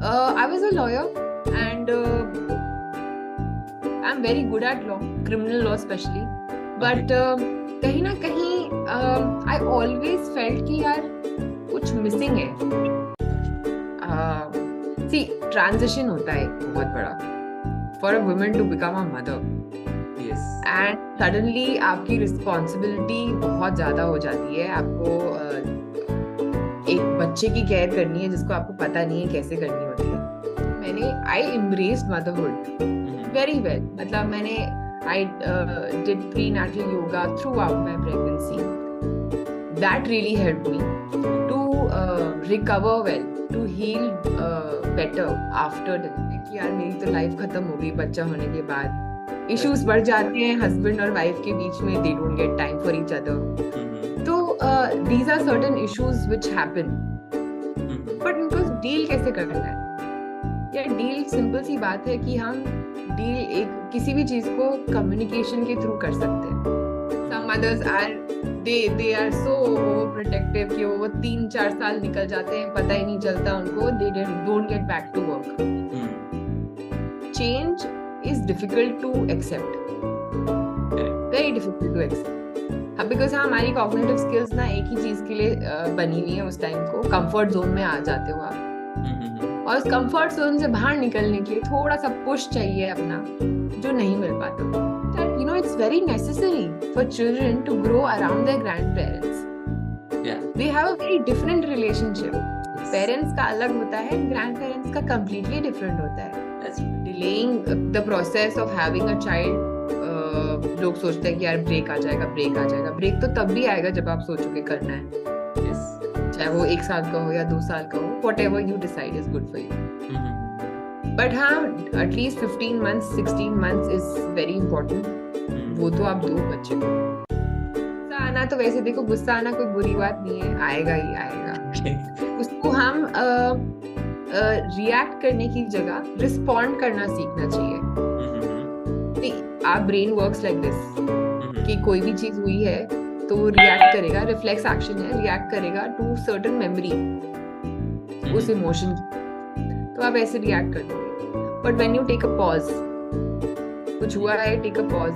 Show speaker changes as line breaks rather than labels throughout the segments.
I was a lawyer and I'm very good at law, criminal law especially. But कहीं ना कहीं I always felt कि यार कुछ missing है. See, transition होता है बहुत बड़ा for a woman to become a mother.
Yes.
And suddenly आपकी responsibility बहुत ज़्यादा हो जाती है. आपको एक बच्चे की केयर करनी है जिसको आपको पता नहीं है कैसे करनी होती है. I embraced motherhood very well. मतलब मैंने I did prenatal yoga throughout my pregnancy. That really helped me to recover well, to heal better after delivery. कि यार मेरी तो लाइफ खत्म हो गई बच्चा होने के बाद. Issues बढ़ जाते हैं husband और wife के बीच में. They don't get time for each other. तो these are certain issues which happen. But उनको deal कैसे करना है? यार डील सिंपल सी बात है कि हम डील एक किसी भी चीज को कम्युनिकेशन के थ्रू कर सकते हैं. Some mothers are they are so overprotective कि वो 3-4 साल निकल जाते हैं पता ही नहीं चलता उनको. They don't get back to work. Change is difficult to accept. Very difficult to accept. Because हमारी cognitive skills ना एक ही चीज के लिए बनी हुई है उस टाइम को. कंफर्ट जोन में आ जाते हो आप और उस कंफर्ट जोन से बाहर निकलने के लिए थोड़ा सा पुश चाहिए अपना जो नहीं मिल पाता. You know, it's very necessary for children to grow around their grandparents.
Yeah.
They have a very different relationship.
Yes.
Parents का अलग होता है, grandparents का completely different होता है.
That's right.
Delaying the process of having a child, लोग सोचते हैं कि यार ब्रेक आ जाएगा. ब्रेक तो तब भी आएगा जब आप सोचोगे करना है.
Yes.
चाहे वो 1 साल का हो या 2 साल का हो, whatever you decide is good for you. But हाँ, at least 15 months, 16 months is very important. वो तो आप दो बच्चे को. गुस्सा आना तो वैसे देखो, गुस्सा आना कोई बुरी बात नहीं है, आएगा ही आएगा. उसको हम रिएक्ट करने की जगह रिस्पॉन्ड करना सीखना चाहिए. Our brain works like this. कि कोई भी चीज हुई है तो रिएक्ट करेगा. रिफ्लेक्स एक्शन है, रिएक्ट करेगा टू सर्टेन मेमोरी उस इमोशन की. तो आप ऐसे रिएक्ट कर दोगे. But when you take a pause, कुछ हुआ है, take a pause.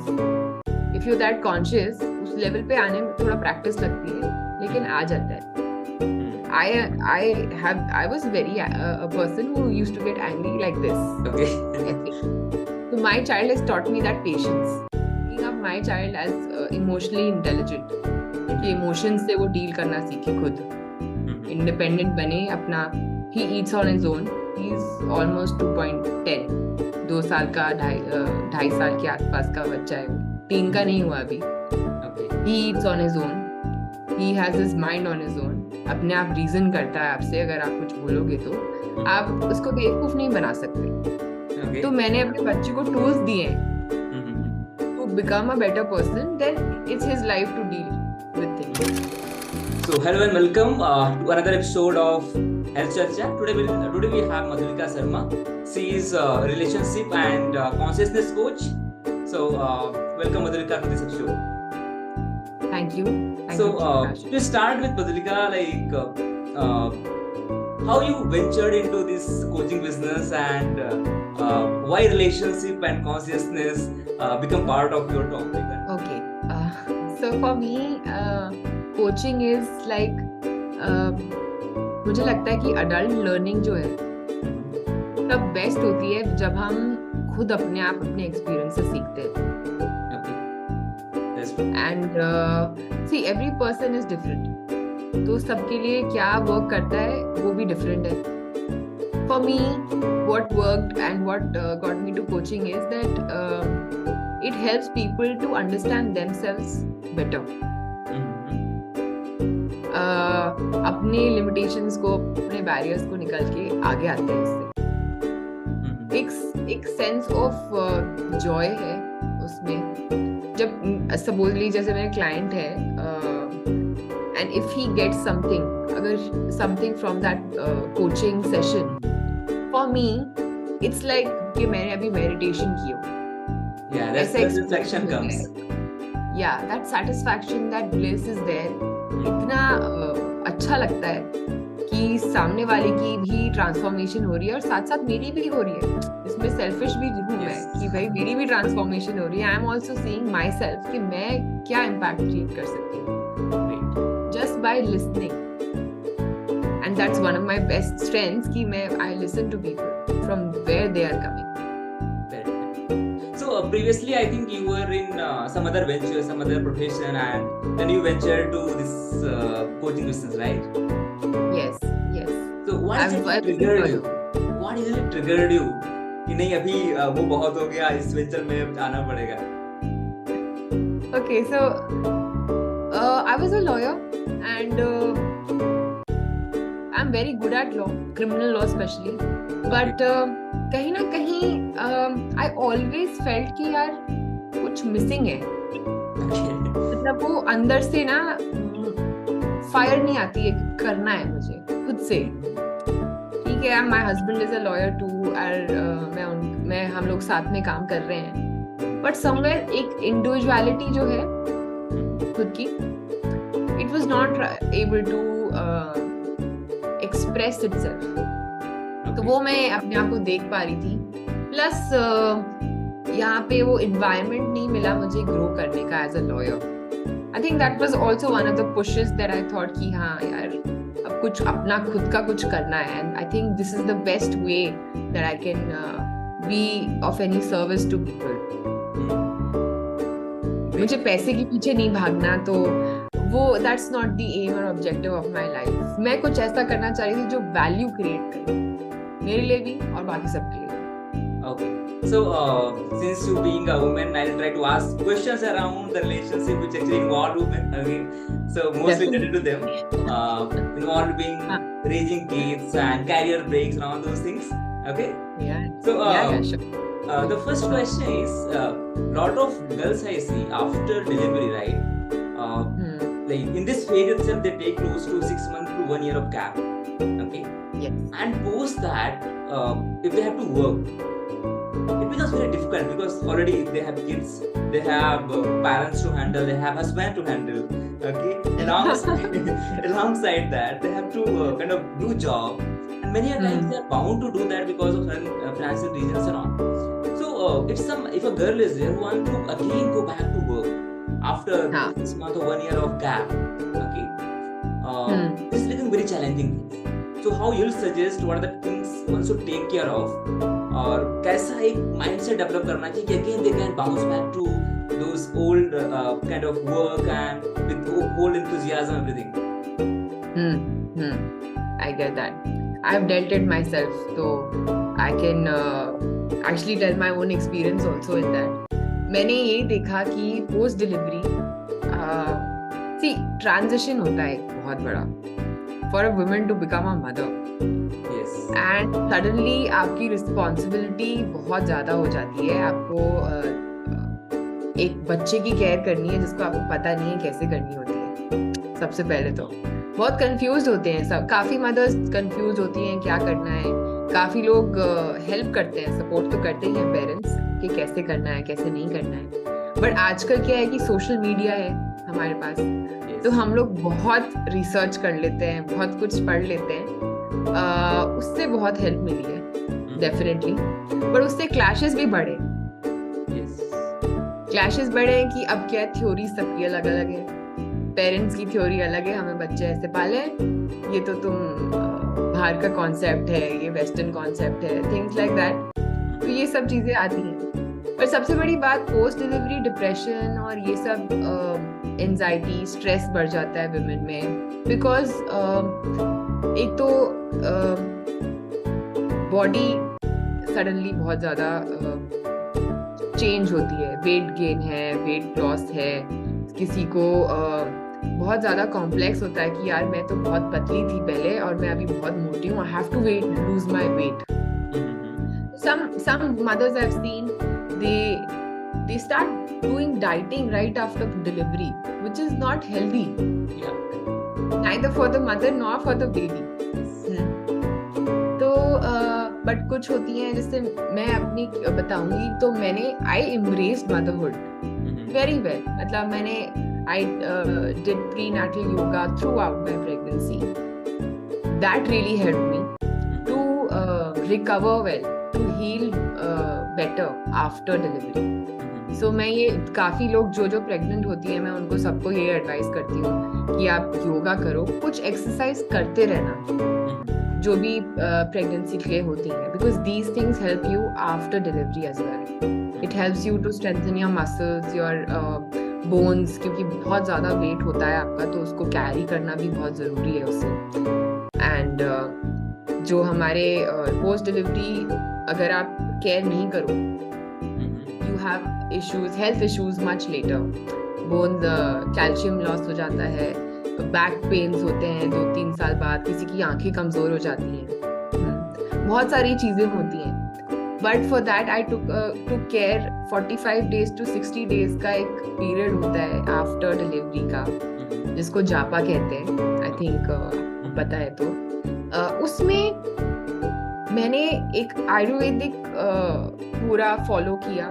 If you that conscious, उस लेवल पे आने में थोड़ा प्रैक्टिस लगती है लेकिन आ जाता है. I was very a person who used to get angry like this.
Okay.
So my child has taught me that patience. Bringing up my child as emotionally intelligent. कि emotions से वो deal करना सीखे खुद. Independent बने अपना. He eats on his own. He's almost 2.10. 2 साल का 2.5 साल के आसपास का बच्चा है. 3 का नहीं हुआ अभी.
Okay.
He eats on his own. He has his mind on his own. अपने आप रीजन करता है आपसे. अगर आप कुछ बोलोगे तो आप उसको बेवकूफ नहीं बना सकते.
Okay.
तो मैंने अपने बच्चे को टूल्स दिए to become a better person. Then it's his life to deal with things.
So hello and welcome to another episode of Health Charcha. Today we have Madhulika Sharma. She is a relationship and consciousness coach. So welcome Madhulika to this episode.
Thank you.
So to start with Madhulika, like how you ventured into this coaching business and why relationship and consciousness become part of your topic?
Okay. So for me, coaching is like मुझे लगता है कि adult learning जो है तब best होती है जब हम खुद अपने आप अपने एक्सपीरियंस से सीखते हैं. And see, every person is different. तो सबके लिए क्या वर्क करता है वो भी डिफरेंट है. For me, what worked and what got me to coaching is that it helps people to understand themselves better. अपने लिमिटेशंस को, अपने बैरियर्स को निकल के आगे आते हैं इससे. एक सेंस ऑफ जॉय है उसमें. जब सपोज ली जैसे मेरे क्लाइंट है and if he gets something, अगर something from that coaching session, for me it's like कि मैंने अभी meditation की हो.
Yeah, that's the satisfaction comes.
Yeah, that satisfaction, that bliss is there. इतना अच्छा लगता है. कि सामने वाले की भी ट्रांसफॉर्मेशन हो रही है और साथ साथ मेरी भी हो रही है। इसमें सेल्फिश भी हूँ मैं कि भाई मेरी भी ट्रांसफॉर्मेशन हो रही है। I am also seeing myself कि मैं क्या इम्पैक्ट क्रिएट कर सकती हूँ just by listening, and that's one of my best strengths कि मैं I listen to people from where they are coming.
So previously, I think you were in some other venture, some other profession, and then you ventured to this coaching business, right?
Yes, yes.
So what exactly triggered you? What exactly triggered you? कि नहीं अभी वो बहुत हो गया, इस venture में अब आना पड़ेगा.
Okay, so I was a lawyer and I'm very good at law, criminal law especially. But कहीं ना कहीं I always felt कि यार कुछ मिसिंग है. मतलब वो अंदर से ना फायर नहीं आती है कि करना है मुझे खुद से. ठीक है, my husband is a lawyer too और मैं हम लोग साथ में काम कर रहे हैं. But somewhere एक इंडिविजुअलिटी जो है खुद की, it was not able to express itself. तो वो मैं अपने आप को देख पा रही थी. प्लस यहाँ पे वो environment नहीं मिला मुझे ग्रो करने का as a lawyer. I think that was also one of the pushes that I thought कि हाँ यार अब कुछ अपना खुद का कुछ करना है. And I think this is the best way that I can be of any service to people. मुझे पैसे के पीछे नहीं भागना, तो वो दैट्स नॉट द एम और ऑब्जेक्टिव ऑफ माय लाइफ. मैं कुछ ऐसा करना चाह रही थी जो वैल्यू क्रिएट करे मेरे लिए भी और बाकी सबके लिए.
Okay. So, since you being a woman, I'll try to ask questions around the relationship which actually involve women. Okay. So, mostly related to them. Involved being raising kids and career breaks and all those things. Okay.
Yeah.
So,
sure.
The first question is, lot of girls I see after delivery, right? Like in this phase itself, they take close to 6 months to 1 year of gap. Okay.
Yes.
And post that, if they have to work, it becomes very difficult because already they have kids, they have parents to handle, they have husband to handle. Okay, alongside that, they have to kind of do job, and many a times they are bound to do that because of financial reasons and all. So if a girl is there who want to again go back to work after 6 months or 1 year of gap, okay, this is becoming very challenging. So how you'll suggest what are the things one should take care of, और कैसा एक mindset develop करना चाहिए कि again they can bounce back to those old kind of work and with whole enthusiasm everything.
I get that. I've dealt it myself, so I can actually tell my own experience also in that. मैंने ये देखा कि post delivery see transition होता है बहुत बड़ा for a woman to become a mother.
Yes.
And suddenly आपकी responsibility बहुत ज़्यादा हो जाती है. आपको एक बच्चे की केयर करनी है जिसको आपको पता नहीं है कैसे करनी होती है. सबसे पहले तो बहुत confused होते हैं सब. काफ़ी mothers confused होती हैं क्या करना है. काफ़ी लोग help करते हैं, support तो करते ही हैं parents कि कैसे करना है कैसे नहीं करना है. But आजकल क्या है कि social media है हमारे पास, तो हम लोग बहुत रिसर्च कर लेते हैं, बहुत कुछ पढ़ लेते हैं. उससे बहुत हेल्प मिली है डेफिनेटली. पर उससे क्लैशेस भी बढ़े. क्लैशेस बढ़े कि अब क्या थ्योरी सबकी अलग अलग है. पेरेंट्स की थ्योरी अलग है, हमें बच्चे ऐसे पाले, ये तो तुम बाहर का कॉन्सेप्ट है, ये वेस्टर्न कॉन्सेप्ट है, थिंग्स लाइक दैट. तो ये सब चीजें आती हैं. पर सबसे बड़ी बात पोस्ट डिलीवरी डिप्रेशन और ये सब एंजाइटी स्ट्रेस बढ़ जाता है विमेन में. बिकॉज एक तो बॉडी सडनली बहुत ज़्यादा चेंज होती है. वेट गेन है, वेट लॉस है. किसी को बहुत ज़्यादा कॉम्प्लेक्स होता है कि यार मैं तो बहुत पतली थी पहले और मैं अभी बहुत मोटी हूँ. I have to lose my weight. Some mothers I've seen, they start doing dieting right after delivery, which is not healthy.
Yeah.
Neither for the mother nor for the baby. तो बट कुछ होती हैं जिससे मैं अपनी बताऊंगी. तो मैंने I embraced motherhood very well. मतलब मैंने I did prenatal yoga throughout my pregnancy. that really helped me to recover well, to heal better after delivery. So मैं ये काफी लोग जो प्रेग्नेंट होती है, मैं उनको सबको ये एडवाइस करती हूँ कि आप योगा करो, कुछ एक्सरसाइज करते रहना जो भी प्रेगनेंसी के लिए होती है, because these things help you after delivery as well. It helps you to strengthen your muscles, your bones, क्योंकि बहुत ज्यादा वेट होता है आपका, तो उसको कैरी करना भी बहुत जरूरी है उससे. एंड जो हमारे पोस्ट डिलीवरी अगर आप केयर नहीं करो, you have issues, health issues much later. Bones, calcium loss हो जाता है, back pains होते हैं 2-3 साल बाद, किसी की आंखें कमजोर हो जाती हैं, बहुत सारी चीजें होती हैं. But for that I took care. 45 days to 60 days का एक पीरियड होता है आफ्टर डिलीवरी का, जिसको जापा कहते हैं. आई थिंक पता है. तो उसमें मैंने एक आयुर्वेदिक पूरा फॉलो किया.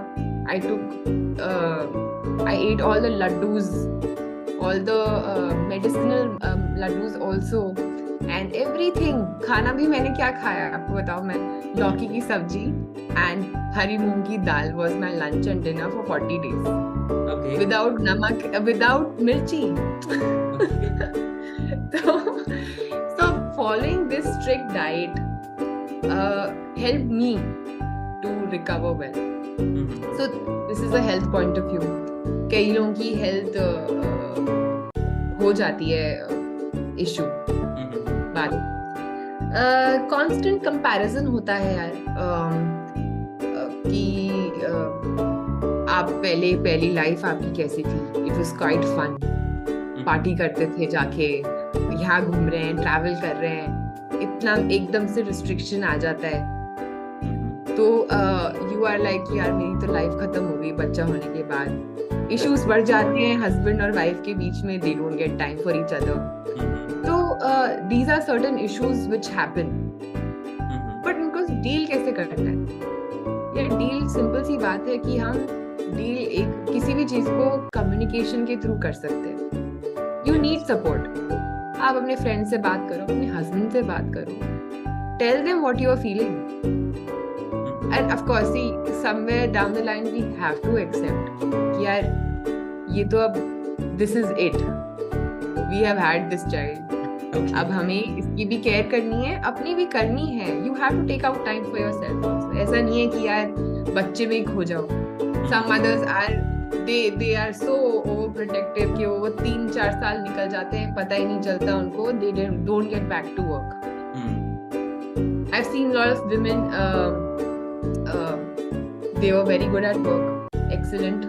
I ate all the laddus, all the medicinal laddus also, and everything. खाना भी मैंने क्या खाया आपको बताओ मैं? लौकी की सब्जी and हरी मूंग की दाल was my lunch and dinner for 40 days.
Okay.
Without नमक, without मिर्ची. So following this strict diet helped me to recover well. So this is a health point of view. कई लोगों की हेल्थ हो जाती है इशू बाद. कांस्टेंट कंपैरिजन होता है यार, कि आप पहली लाइफ आपकी कैसी थी. It was quite fun. Party करते थे, जाके यहाँ घूम रहे हैं, ट्रैवल कर रहे हैं. इतना एकदम से रिस्ट्रिक्शन आ जाता है, तो यू आर लाइक यार मेरी तो लाइफ खत्म हो गई बच्चा होने के बाद. इश्यूज बढ़ जाते हैं हस्बैंड और वाइफ के बीच में. They don't get time for each other. तो these are certain issues which happen, but उनको डील कैसे करना है? ये डील सिंपल सी बात है कि हम डील एक किसी भी चीज को कम्युनिकेशन के थ्रू कर सकते हैं. You need support. आप अपने फ्रेंड से बात करो, अपने हस्बैंड से बात करो. Tell them what you are feeling. And of course, see, somewhere down the line we have to accept कि यार ये तो अब this is it. We have had this child. Okay. अब हमें इसकी भी केयर करनी है, अपनी भी करनी है. You have to take out time for yourself also. ऐसा नहीं है कि यार बच्चे में ही खो जाओ. Some mothers are they are so overprotective कि वो 3-4 साल निकल जाते हैं, पता ही नहीं चलता उनको. They don't get back to work. I've seen a lot of women. They were very good at work, excellent,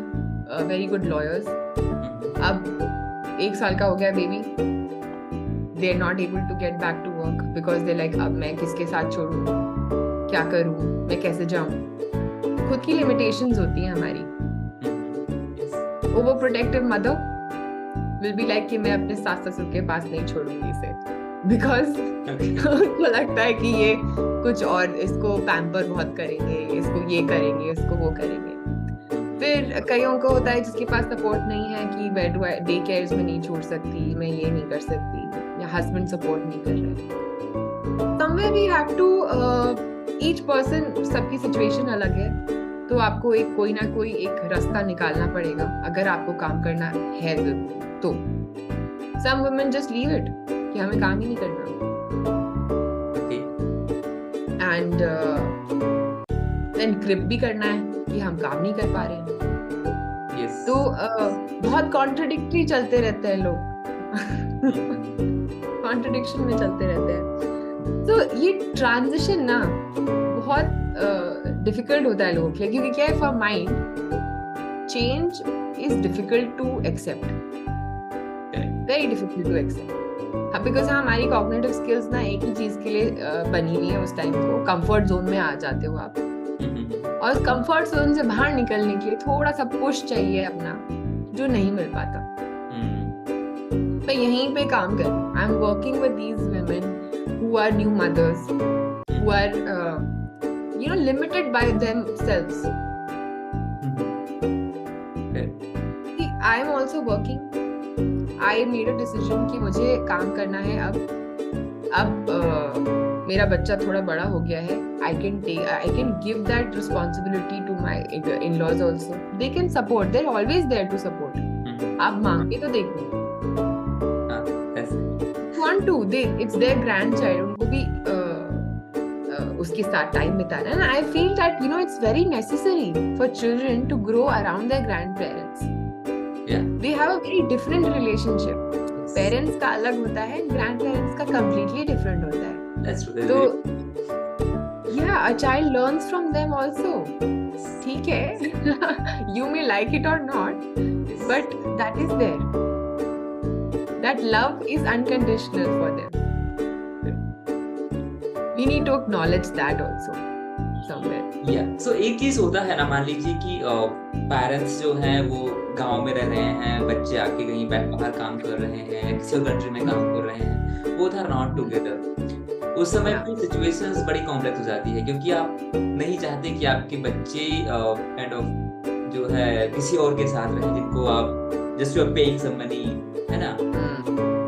very good lawyers. अब 1 साल का हो गया baby, they are not able to get back to work because they like अब मैं किसके साथ छोड़ूं, क्या करूं, मैं कैसे जाऊं. खुद की limitations होती हैं हमारी. Overprotective mother will be like कि मैं अपने सास ससुर के पास नहीं छोड़ूंगी इसे, because उनको लगता है कि ये कुछ और इसको पैम्पर बहुत करेंगे, इसको ये करेंगे, इसको वो करेंगे. फिर कईयों को होता है जिसके पास सपोर्ट नहीं है कि डे केयर्स में नहीं छोड़ सकती, मैं ये नहीं कर सकती, या हस्बैंड सपोर्ट नहीं कर रहे. Somewhere we have to, each person, सबकी सिचुएशन अलग है, तो आपको कोई ना कोई एक रास्ता निकालना पड़ेगा अगर आपको काम करना है तो. Some women just leave it कि हमें काम ही नहीं करना. एंड देन ग्रिप भी करना है कि हम काम नहीं कर पा रहे हैं. तो बहुत कॉन्ट्रडिक्टरी चलते रहते हैं लोग. कॉन्ट्रडिक्शन में चलते रहते हैं. तो ये ट्रांजिशन ना बहुत डिफिकल्ट होता है लोगों के लिए, क्योंकि क्या है, for mind change is difficult to accept, very difficult to accept. Because हमारी कॉग्निटिव स्किल्स ना एक ही चीज के लिए बनी हुई है. उस टाइम को कंफर्ट जोन में आ जाते हो आप, और कंफर्ट जोन से बाहर निकलने के लिए थोड़ा सा पुश चाहिए अपना, जो नहीं मिल पाता. मैं यहीं पे काम कर रही हूँ. I am working with these women who are new mothers, who are limited by themselves. I am also working. I made a decision कि मुझे काम करना है. अब मेरा बच्चा थोड़ा बड़ा हो गया है, I can give that responsibility to my in-laws also. They can support. They're always there to support. आप मांग के तो देखो. Want to, it's their grandchild. उनको भी उसके साथ टाइम बिताना. And I feel that it's very necessary for children to grow around their grandparents.
Yeah.
They have a very different relationship. Parents का अलग होता है, grandparents का completely different होता है.
That's true.
तो yeah, a child learns from them also. ठीक है. You may like it or not, but that is there. That love is unconditional for them. We need to acknowledge that also somewhere.
Yeah. So एक चीज होता है ना, मान लीजिए कि पेरेंट्स जो हैं वो गांव में रह रहे हैं, बच्चे आके कहीं बाहर काम कर रहे हैं, किसी कंट्री में काम कर रहे हैं, बोथ आर नॉट टुगेदर. उस समय पे सिचुएशंस बड़ी कॉम्प्लेक्स हो जाती है, क्योंकि आप नहीं चाहते कि आपके बच्चे काइंड ऑफ जो है किसी और के साथ रहें जिनको आप just you are paying some money, है ना.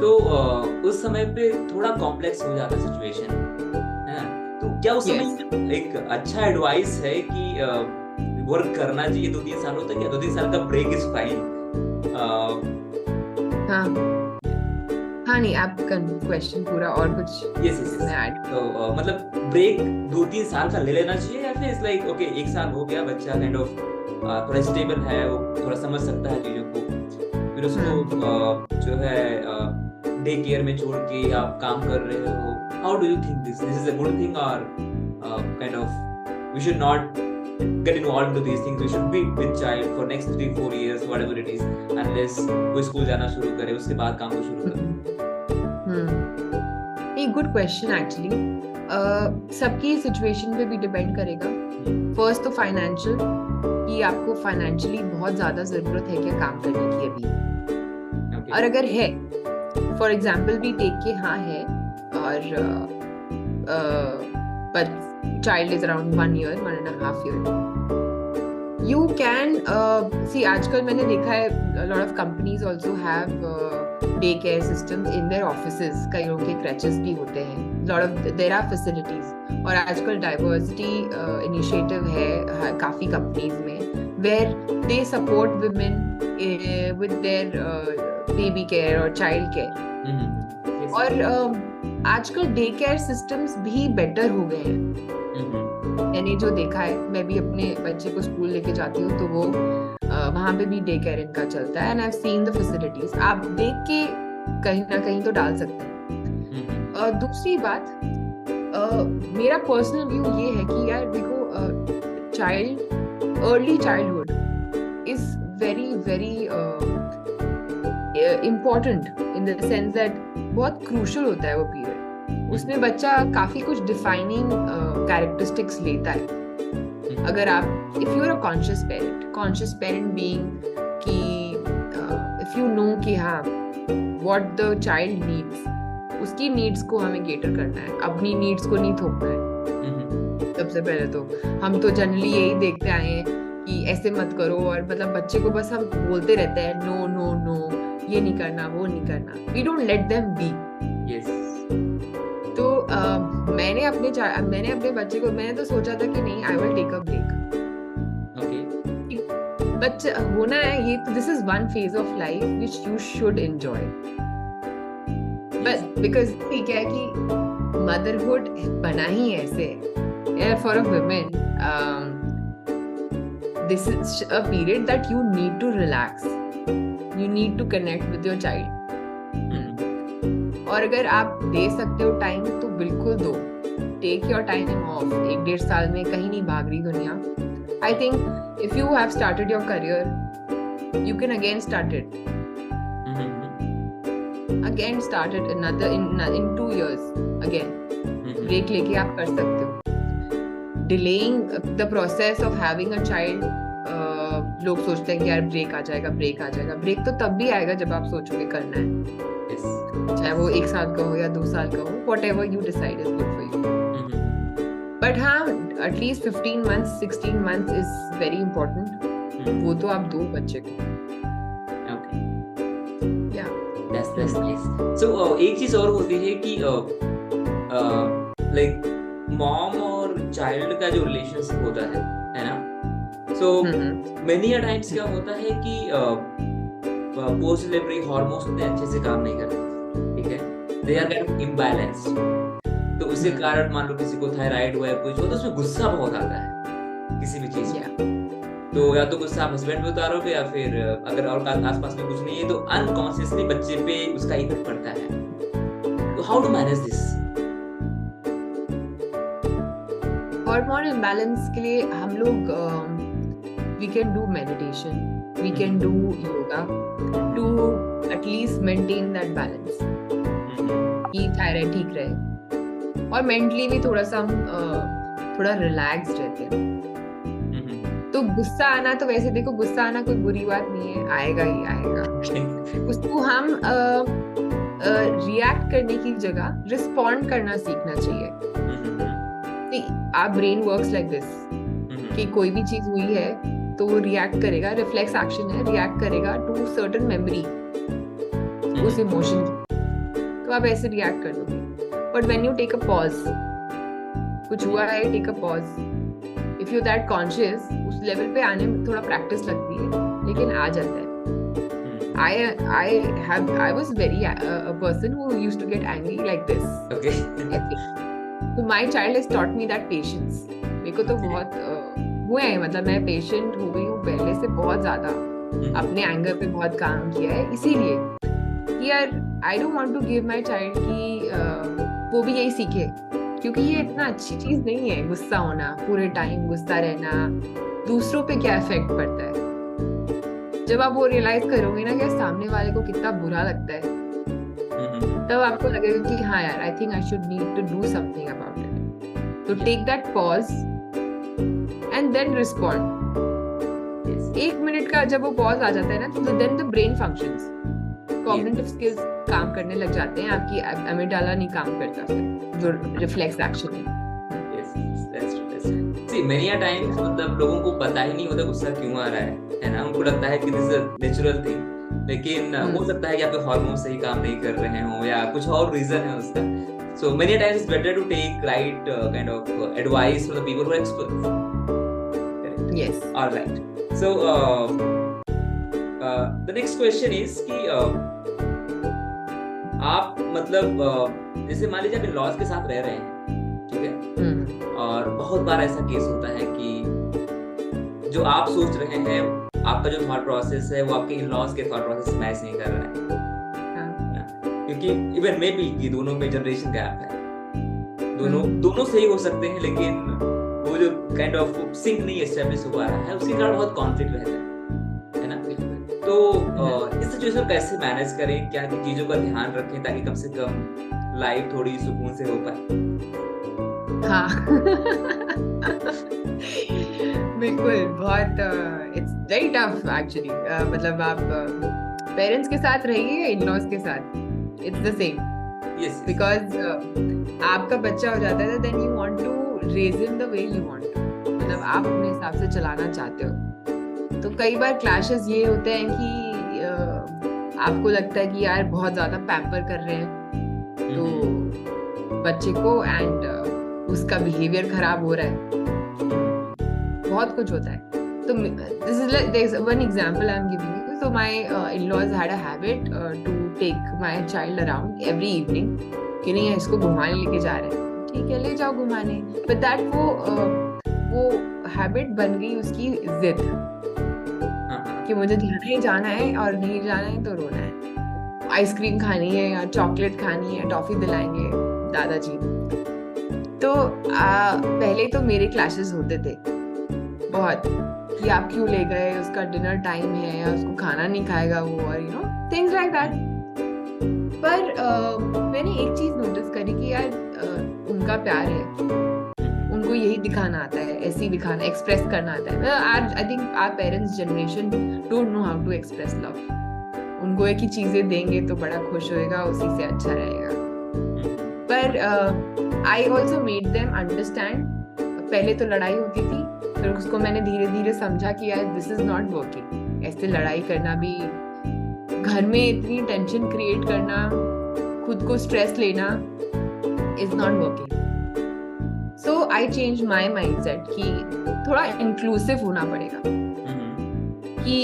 तो उस समय पे थोड़ा कॉम्प्लेक्स हो जाता सिचुएशन, है. तो क्या उस समय एक अच्छा एडवाइस है कि वर्क करना चाहिए 2-3 सालों तक, या 2-3 साल का ब्रेक इज फाइन?
हाँ नहीं, आपका क्वेश्चन पूरा और कुछ
yes. तो मतलब ब्रेक 2-3 साल का ले लेना चाहिए, या फिर इट्स लाइक ओके 1 साल हो गया, बच्चा काइंड ऑफ थोड़ा स्टेबल है, वो थोड़ा समझ सकता है चीजों को, फिर उसको जो है डे केयर में छोड़ के आप काम कर रहे हो. How do you think this is a good thing, और kind of we should not get involved into these things? We should be with child for next 3-4 years, whatever it is, unless वो school जाना शुरू करे, उसके बाद काम को शुरू करे.
एक गुड क्वेश्चन एक्चुअली. सबकी सिचुएशन पे भी डिपेंड करेगा. फर्स्ट तो फाइनेंशियल, कि आपको फाइनेंशियली बहुत ज्यादा जरूरत है क्या काम करने की अभी, और अगर है, फॉर एग्जाम्पल भी टेक के हाँ है, और but child is around 1 year, 1.5 year, you can see, आजकल मैंने देखा है a lot of companies also have day care systems in their offices. कईयों के crèches भी होते हैं, lot of there are facilities. और आजकल diversity initiative है काफी companies में, where they support women with their baby care और child care. और आजकल डे केयर सिस्टम्स भी बेटर हो गए हैं. मैंने जो देखा है, मैं भी अपने बच्चे को स्कूल लेके जाती हूँ, तो वो वहाँ पे भी डे केयर इनका चलता है, and I have seen the facilities. आप देख के कहीं ना कहीं तो डाल सकते हैं. दूसरी बात, मेरा पर्सनल व्यू ये है कि यार देखो, child early childhood is very very important in the sense that बहुत क्रूशल होता है वो पीरियड. उसमें बच्चा काफी कुछ डिफाइनिंग कैरेक्टरिस्टिक्स लेता है. अगर आप if you are a conscious parent being, कि इफ यू नो कि हाँ व्हाट द चाइल्ड नीड्स, उसकी नीड्स को हमें केटर करना है, अपनी नीड्स को नहीं थोपना है. सबसे पहले तो हम तो जनरली यही देखते आए हैं कि ऐसे मत करो, और मतलब बच्चे को बस हम बोलते रहते हैं नो नो नो, ये नहीं करना, वो नहीं करना. We don't let them be.
Yes.
तो मैंने अपने बच्चे को, मैंने तो सोचा था कि नहीं, I will take a break.
Okay.
बच्चा होना है ये तो, this is one phase of life which you should enjoy. But because ठीक है कि motherhood बना ही ऐसे for a woman, this is a period that you need to relax. You need to connect with your child. और अगर आप दे सकते हो टाइम तो बिल्कुल दो. Take your time of. 1-1.5 साल में कहीं नहीं भाग रही दुनिया. I think if you have started your career, you can again start it. Again start it another in 2 years again. Break लेके आप कर सकते हो. Delaying the process of having a child, लोग सोचते हैं कि यार ब्रेक आ जाएगा. ब्रेक तो तब भी आएगा जब आप सोचोगे करना है. चाहे वो 1 साल का हो या 2 साल का हो, whatever you decide is good for you. But हाँ, at least 15 months, 16 months is very important. वो तो आप दो बच्चे को.
Okay. Yeah. That's nice. So एक चीज और होती है कि लाइक मॉम और चाइल्ड का जो रिलेशनशिप होता है ना, सो मेनी अ टाइम्स क्या होता है कि पोस्ट डिलीवरी हार्मोन्स उतने अच्छे से काम नहीं करते, ठीक है, they are kind of imbalanced. तो उसके कारण मान लो किसी को थायराइड हुआ है, कुछ हो, तो उसमें गुस्सा बहुत आता है किसी भी चीज में। तो या तो गुस्सा आप हस्बैंड पे उतारोगे, या फिर अगर और आसपास में कुछ नहीं है तो अनकॉन्शियसली बच्चे पे उसका इफेक्ट पड़ता है। तो how to manage this?
Hormone imbalance के लिए हम लोग we can do meditation, we can do yoga to at least maintain that balance, कि थायराइड ठीक रहे और मेंटली भी थोड़ा सा हम थोड़ा रिलैक्स रहते हैं। तो गुस्सा आना, तो वैसे देखो गुस्सा आना कोई बुरी बात नहीं है, आएगा ही आएगा। उसको हम रिएक्ट करने की जगह रिस्पॉन्ड करना सीखना चाहिए। आप ब्रेन वर्क्स लाइक दिस कि कोई भी चीज हुई है तो वो रिएक्ट करेगा, रिफ्लेक्स एक्शन है, रिएक्ट करेगा टू सर्टेन मेमोरी उस इमोशन की, तो आप ऐसे रिएक्ट कर दोगे। But when you take a pause, कुछ हुआ है, take a pause, if you that conscious, उस लेवल पे आने में थोड़ा प्रैक्टिस लगती है, लेकिन आ जाता है। I was very a person who used to get angry like this.
Okay.
So my child has taught me that patience. मेरे को तो बहुत हुए हैं, मतलब मैं पेशेंट हो गई हूँ पहले से बहुत ज्यादा, अपने एंगर पे बहुत काम किया है, इसीलिए कि यार I don't want to give my child कि वो भी यही सीखे, क्योंकि ये इतना अच्छी चीज नहीं है गुस्सा होना, पूरे टाइम गुस्सा रहना, दूसरों पे क्या इफेक्ट पड़ता है। जब आप वो रियलाइज करोगे ना कि सामने वाले को कितना बुरा लगता है, तब आपको लगेगा कि हाँ यार, I think I should need to do something about it. तो take that pause and then respond. 1 minute का जब वो पॉज आ जाता है ना, तो then the brain functions, cognitive skills काम करने लग जाते हैं, आपकी एमिगडाला नहीं काम करता फिर, जो रिफ्लेक्स एक्शन है।
See, many a times मतलब लोगों को पता ही नहीं होता गुस्सा क्यों आ रहा है ना, उनको लगता है कि this is a natural thing, लेकिन हो सकता है कि आपके हार्मोन सही काम नहीं कर रहे हो या कुछ और रीजन है उसका। So many a times it's better to take right kind of advice from the people who are experts.
Yes.
All right. So the next question is कि आप मतलब जैसे मान लीजिए आप इन-लॉज के साथ रह रहे हैं, ठीक है, और बहुत बार ऐसा केस होता है कि जो आप सोच रहे हैं, आपका जो थॉट प्रोसेस है वो आपके इन-लॉज के थॉट प्रोसेस से मैच नहीं कर रहा है, क्योंकि इवन मे बी कि दोनों में जनरेशन गैप है, दोनों सही हो सकते हैं, लेकिन वो जो काइंड ऑफ सिंक नहीं एस्टैब्लिश हो पा रहा है, उसके कारण बहुत कॉन्फ्लिक्ट रहता है ना। तो इस सिचुएशन को कैसे मैनेज करें, क्या चीजों का ध्यान रखें ताकि कम से कम लाइफ थोड़ी सुकून से हो पाए?
हाँ बिल्कुल, बहुत इट्स वेरी टफ एक्चुअली। मतलब आप पेरेंट्स के साथ रहिए या इन-लॉज के साथ, it's the same.
Yes.
Because आपका बच्चा हो जाता है, then you want to raise him the way you want, मतलब आप अपने हिसाब से चलाना चाहते हो। तो कई बार क्लैशेस ये होते हैं कि आपको लगता है कि यार बहुत ज्यादा पैम्पर कर रहे हैं तो बच्चे को, एंड उसका बिहेवियर खराब हो रहा है, बहुत कुछ होता है। तो this is one example I am giving you. So my in-laws had a habit to take my child around every evening, कि नहीं इसको घुमाने लेके जा रहे हैं, ठीक है ले जाओ घुमाने, बट दैट वो हैबिट बन गई उसकी जिद कि मुझे जाना है और नहीं जाना है तो रोना है, आइसक्रीम खानी है या चॉकलेट खानी है, टॉफी दिलाएंगे दादाजी। तो पहले तो मेरे क्लैशेस होते थे बहुत कि आप क्यों ले गए, उसका डिनर टाइम है या उसको खाना नहीं खाएगा वो, और you know things like that. पर मैंने एक चीज नोटिस करी कि यार उनका प्यार है, उनको यही दिखाना आता है, ऐसे ही दिखाना, एक्सप्रेस करना आता है। I think our parents generation don't know how to express love. उनको एक ही चीजें देंगे तो बड़ा खुश होएगा, उसी से अच्छा रहेगा। पर I also made them understand. पहले तो लड़ाई होती थी, फिर उसको मैंने धीरे धीरे समझा कि यार दिस इज नॉट वर्किंग, ऐसे लड़ाई करना भी, घर में इतनी टेंशन क्रिएट करना, खुद को स्ट्रेस लेना, is not working. So I changed my mindset कि थोड़ा inclusive होना पड़ेगा कि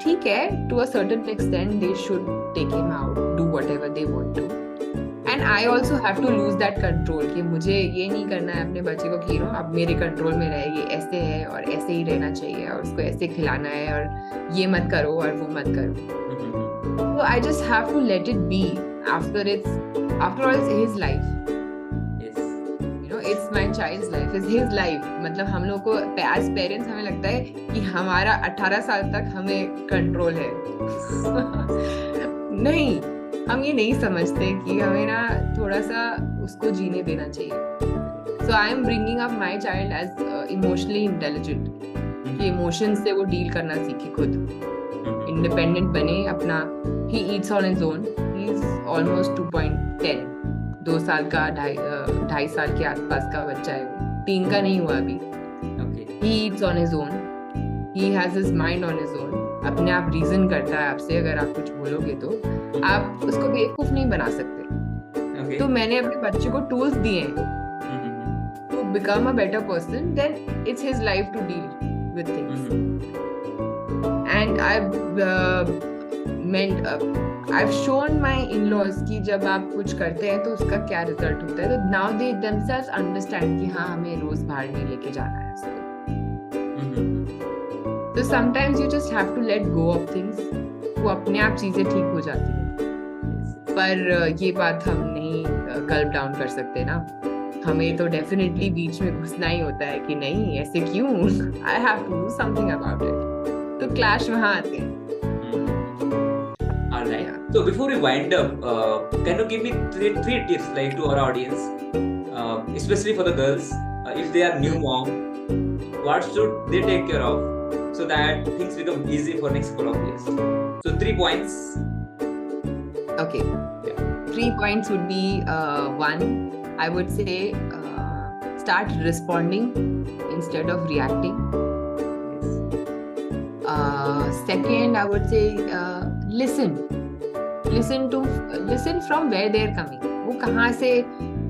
ठीक है, to a certain extent they should take him out, do whatever they want to, and I also have to lose that control कि मुझे ये नहीं करना है अपने बच्चे को कि अब मेरे कंट्रोल में रहे, ये ऐसे है और ऐसे ही रहना चाहिए और उसको ऐसे खिलाना है और ये मत करो और वो मत करो. So I just have to let it be. After all it's his life.
Yes.
You know, it's my child's life. It's his life. मतलब हम लोग को as parents हमें लगता है कि हमारा 18 साल तक हमें कंट्रोल है. नहीं, हम ये नहीं समझते कि हमें ना थोड़ा सा उसको जीने देना चाहिए. So I am bringing up my child as emotionally intelligent. कि emotions से वो डील करना सीखे खुद. Independent बने अपना. He eats on his own. He's almost 2.10. 2 साल का 2.5 साल के आसपास का बच्चा है. 3 का नहीं हुआ अभी.
Okay.
He eats on his own. He has his mind on his own. अपने आप रीजन करता है आपसे. अगर आप कुछ बोलोगे तो आप उसको बेवकूफ नहीं बना सकते.
Okay.
तो मैंने अपने बच्चे को टूल्स दिए हैं to become a better person. Then it's his life to deal with things. And I've shown my in-laws कि जब आप कुछ करते हैं तो उसका क्या रिजल्ट होता है. तो now they themselves understand कि हाँ हमें रोज बाहर नहीं लेके जाना है इसको. So sometimes you just have to let go of things. वो अपने आप चीजें ठीक हो जाती हैं. पर ये बात हम नहीं कल्ब डाउन कर सकते ना. हमें तो डेफिनेटली बीच में घुसना ही होता है कि नहीं ऐसे क्यों. I have to do something about it. तो क्लैश वहाँ आते हैं.
Alright.
Yeah.
So before we wind up, can you give me three tips like to our audience, especially for the girls, if they are new mom, what should they take care of so that things become easy for next couple of years? So 3 points.
Okay.
Yeah.
3 points would be 1, I would say start responding instead of reacting. Second, I would say listen from where they are coming. वो कहाँ से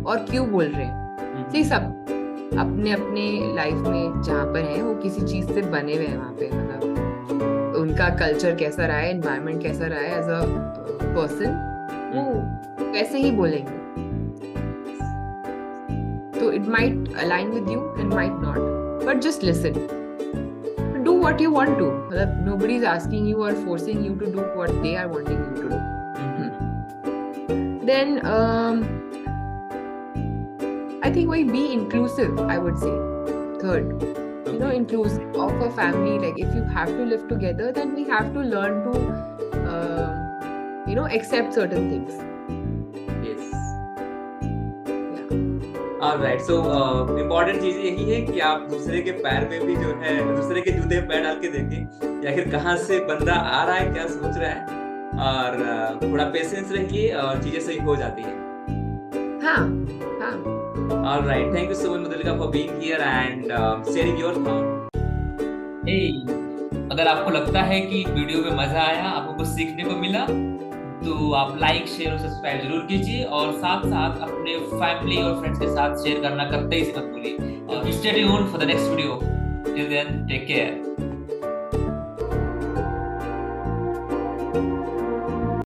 और क्यों बोल रहे हैं. See, सब अपने अपने लाइफ में जहाँ पर हैं वो किसी चीज से बने हुए हैं वहाँ पे. मतलब उनका कल्चर कैसा रहा है, एनवायरनमेंट कैसा रहा है, एज अ पर्सन वो वैसे ही बोलेंगे. तो it might align with you and might not, but just listen. Do what you want to. Nobody is asking you or forcing you to do what they are wanting you to do. Then I think be inclusive, I would say. Third, inclusive of a family. Like if you have to live together, then we have to learn to accept certain things.
Alright, so important चीज यही है कि आप दूसरे के पैर में भी जो है दूसरे के जूते में पैर डाल के देखें या फिर कहाँ से बंदा आ रहा है, क्या सोच रहा है, और थोड़ा पेशेंस रखिए और चीजें सही हो जाती हैं.
हाँ.
Alright, thank you so much Madhulika for being here and sharing your thought.
Hey, अगर आपको लगता है कि वीडियो में मजा आया, आपको कुछ सीखने को मिला, तो आप लाइक शेयर और सब्सक्राइब जरूर कीजिए और साथ साथ अपने फैमिली और फ्रेंड्स के साथ शेयर करना करते ही मत भूलिए. Stay tuned for the next video. Till then take care.